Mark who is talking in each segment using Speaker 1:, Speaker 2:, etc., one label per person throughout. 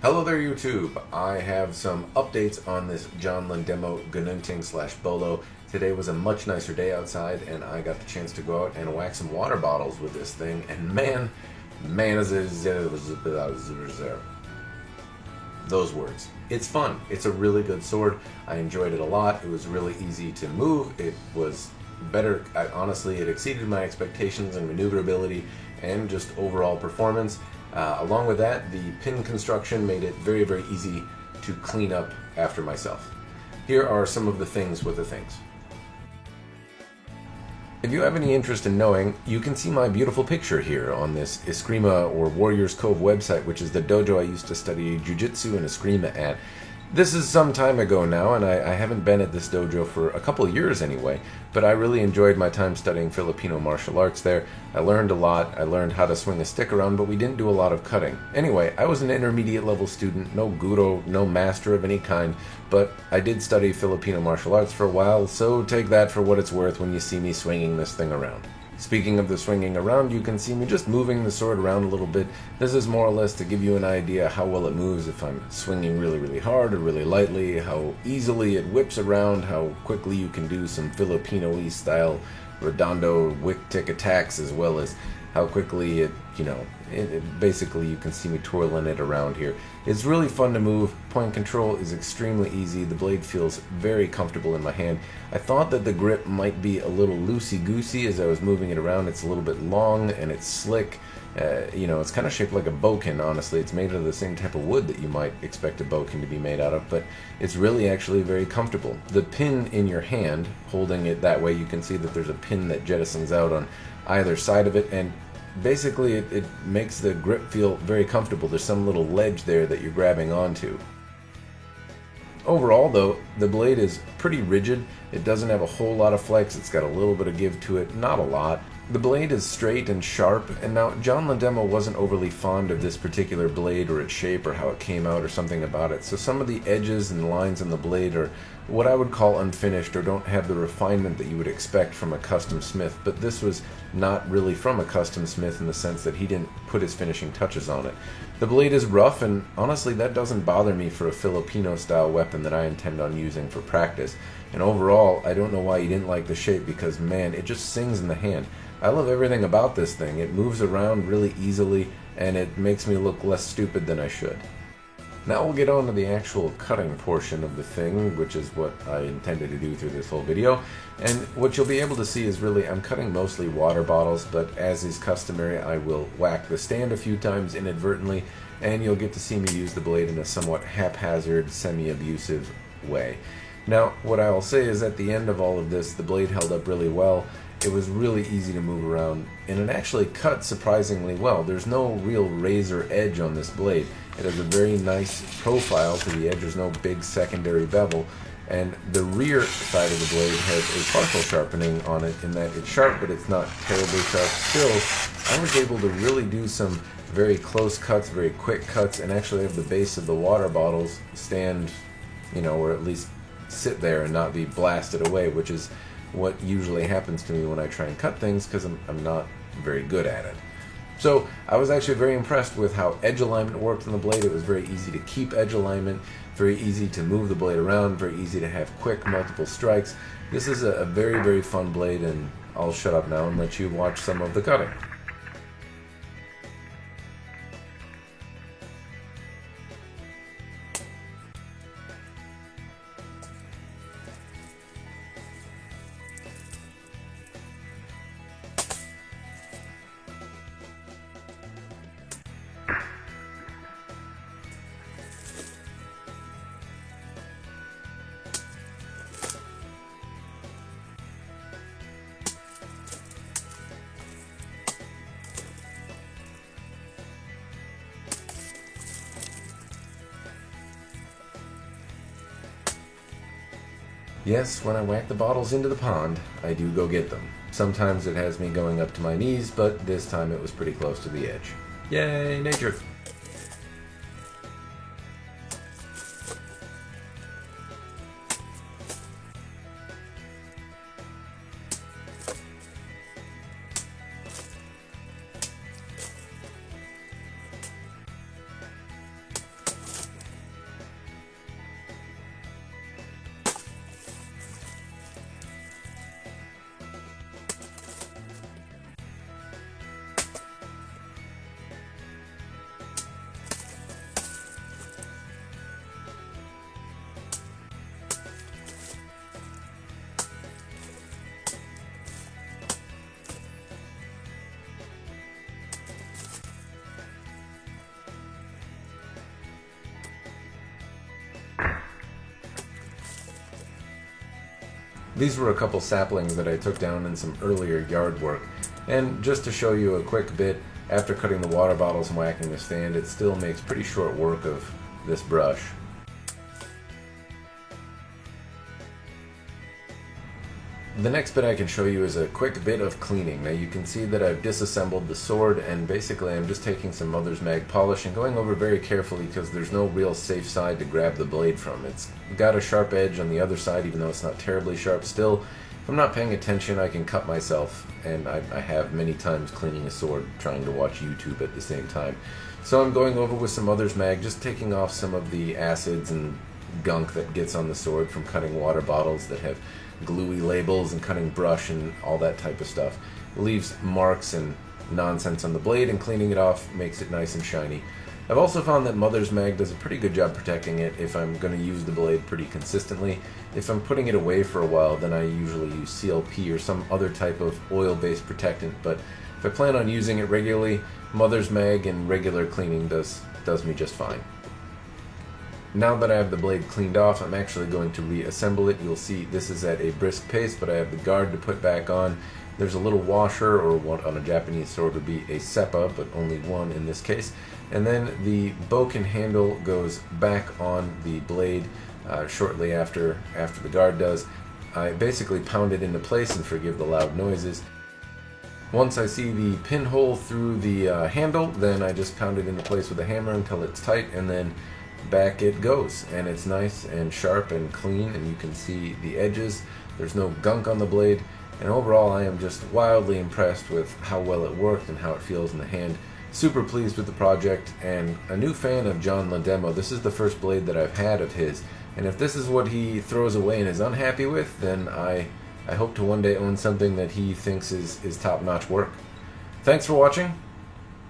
Speaker 1: Hello there YouTube, I have some updates on this John Lundemo Gununting/Bolo. Today was a much nicer day outside and I got the chance to go out and whack some water bottles with this thing, and man is it those words. It's fun. It's a really good sword. I enjoyed it a lot. It was really easy to move. It was better. Honestly, it exceeded my expectations in maneuverability and just overall performance. Along with that, the pin construction made it very, very easy to clean up after myself. Here are some of the things with the things. If you have any interest in knowing, you can see my beautiful picture here on this Eskrima or Warriors Cove website, which is the dojo I used to study Jiu-Jitsu and Eskrima at. This is some time ago now, and I haven't been at this dojo for a couple of years anyway, but I really enjoyed my time studying Filipino martial arts there. I learned a lot. I learned how to swing a stick around, but we didn't do a lot of cutting. Anyway, I was an intermediate level student, no guro, no master of any kind, but I did study Filipino martial arts for a while, so take that for what it's worth when you see me swinging this thing around. Speaking of the swinging around, you can see me just moving the sword around a little bit. This is more or less to give you an idea how well it moves, if I'm swinging really, really hard or really lightly, how easily it whips around, how quickly you can do some Filipino-y style redondo wick-tick attacks, as well as how quickly basically you can see me twirling it around here. It's really fun to move. Point control is extremely easy. The blade feels very comfortable in my hand. I thought that the grip might be a little loosey-goosey as I was moving it around. It's a little bit long and it's slick. It's kind of shaped like a bokken, honestly. It's made out of the same type of wood that you might expect a bokken to be made out of, but it's really actually very comfortable. The pin in your hand, holding it that way, you can see that there's a pin that jettisons out on either side of it, and basically it makes the grip feel very comfortable. There's some little ledge there that you're grabbing onto. Overall though, the blade is pretty rigid. It doesn't have a whole lot of flex. It's got a little bit of give to it, not a lot. The blade is straight and sharp, and now John Lundemo wasn't overly fond of this particular blade or its shape or how it came out or something about it, so some of the edges and lines on the blade are what I would call unfinished or don't have the refinement that you would expect from a custom smith, but this was not really from a custom smith in the sense that he didn't put his finishing touches on it. The blade is rough, and honestly that doesn't bother me for a Filipino style weapon that I intend on using for practice. And overall, I don't know why you didn't like the shape, because man, it just sings in the hand. I love everything about this thing. It moves around really easily, and it makes me look less stupid than I should. Now we'll get on to the actual cutting portion of the thing, which is what I intended to do through this whole video. And what you'll be able to see is really, I'm cutting mostly water bottles, but as is customary, I will whack the stand a few times inadvertently, and you'll get to see me use the blade in a somewhat haphazard, semi-abusive way. Now, what I'll say is at the end of all of this, the blade held up really well. It was really easy to move around, and it actually cut surprisingly well. There's no real razor edge on this blade. It has a very nice profile to the edge. There's no big secondary bevel, and the rear side of the blade has a partial sharpening on it in that it's sharp, but it's not terribly sharp. Still, I was able to really do some very close cuts, very quick cuts, and actually have the base of the water bottles stand, or at least sit there and not be blasted away, which is what usually happens to me when I try and cut things, because I'm not very good at it. So I was actually very impressed with how edge alignment worked on the blade. It was very easy to keep edge alignment, very easy to move the blade around, very easy to have quick multiple strikes. This is a very, very fun blade, and I'll shut up now and let you watch some of the cutting. Yes, when I whack the bottles into the pond, I do go get them. Sometimes it has me going up to my knees, but this time it was pretty close to the edge. Yay, nature! These were a couple saplings that I took down in some earlier yard work. And just to show you a quick bit, after cutting the water bottles and whacking the stand, it still makes pretty short work of this brush. The next bit I can show you is a quick bit of cleaning. Now you can see that I've disassembled the sword, and basically I'm just taking some Mother's Mag polish and going over very carefully because there's no real safe side to grab the blade from. It's got a sharp edge on the other side, even though it's not terribly sharp. Still, if I'm not paying attention, I can cut myself, and I have many times cleaning a sword trying to watch YouTube at the same time. So I'm going over with some Mother's Mag, just taking off some of the acids and gunk that gets on the sword from cutting water bottles that have gluey labels and cutting brush and all that type of stuff. It leaves marks and nonsense on the blade, and cleaning it off makes it nice and shiny. I've also found that Mother's Mag does a pretty good job protecting it if I'm going to use the blade pretty consistently. If I'm putting it away for a while, then I usually use CLP or some other type of oil-based protectant, but if I plan on using it regularly, Mother's Mag and regular cleaning does me just fine. Now that I have the blade cleaned off, I'm actually going to reassemble it. You'll see this is at a brisk pace, but I have the guard to put back on. There's a little washer, or what on a Japanese sword would be a seppa, but only one in this case. And then the boken handle goes back on the blade shortly after the guard does. I basically pound it into place, and forgive the loud noises. Once I see the pinhole through the handle, then I just pound it into place with a hammer until it's tight, and then back it goes, and it's nice and sharp and clean, and you can see the edges. There's no gunk on the blade, and overall I am just wildly impressed with how well it worked and how it feels in the hand. Super pleased with the project, and a new fan of John Lendemo. This is the first blade that I've had of his, and if this is what he throws away and is unhappy with, then I hope to one day own something that he thinks is top-notch work. Thanks for watching.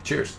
Speaker 1: Cheers.